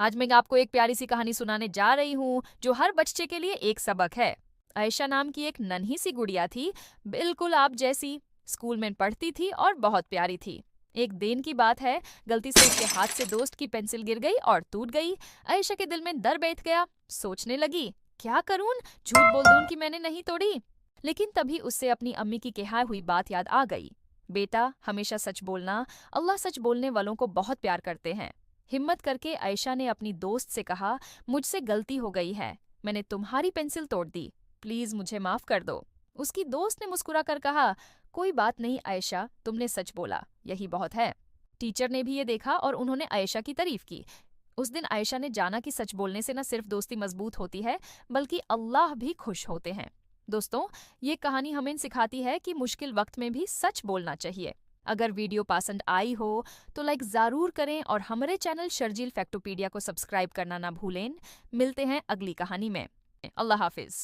आज मैं आपको एक प्यारी सी कहानी सुनाने जा रही हूँ जो हर बच्चे के लिए एक सबक है। आयशा नाम की एक नन्ही सी गुड़िया थी, बिल्कुल आप जैसी। स्कूल में पढ़ती थी और बहुत प्यारी थी। एक दिन की बात है, गलती से उसके हाथ से दोस्त की पेंसिल गिर गई और टूट गई। आयशा के दिल में डर बैठ गया। सोचने लगी, क्या करूं, झूठ बोल दूं कि मैंने नहीं तोड़ी। लेकिन तभी उससे अपनी अम्मी की कहा हुई बात याद आ गई। बेटा, हमेशा सच बोलना, अल्लाह सच बोलने वालों को बहुत प्यार करते हैं। हिम्मत करके आयशा ने अपनी दोस्त से कहा, मुझसे गलती हो गई है, मैंने तुम्हारी पेंसिल तोड़ दी, प्लीज मुझे माफ कर दो। उसकी दोस्त ने मुस्कुरा कर कहा, कोई बात नहीं आयशा, तुमने सच बोला, यही बहुत है। टीचर ने भी ये देखा और उन्होंने आयशा की तारीफ की। उस दिन आयशा ने जाना कि सच बोलने से न सिर्फ दोस्ती मजबूत होती है, बल्कि अल्लाह भी खुश होते हैं। दोस्तों, ये कहानी हमें सिखाती है कि मुश्किल वक्त में भी सच बोलना चाहिए। अगर वीडियो पसंद आई हो तो लाइक ज़रूर करें और हमारे चैनल शर्जील फैक्टोपीडिया को सब्सक्राइब करना ना भूलें। मिलते हैं अगली कहानी में। अल्लाह हाफिज़।